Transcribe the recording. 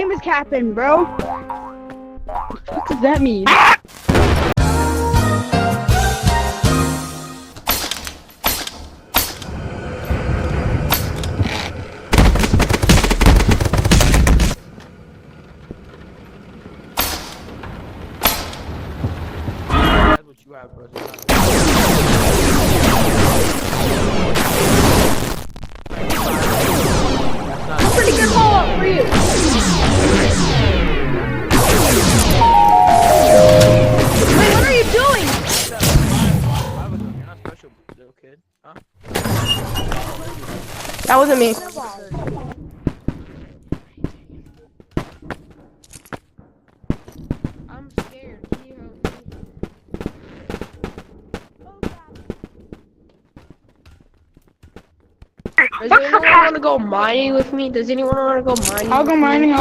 name is Captain, bro. What does that mean? That's what you have, bro. Pretty good ball for you. Wait, what are you doing? You're not special, little kid. Huh? That wasn't me. I'm scared. Can you help me? Does anyone want to go mining with me? Does anyone want to go mining? I'll go mining.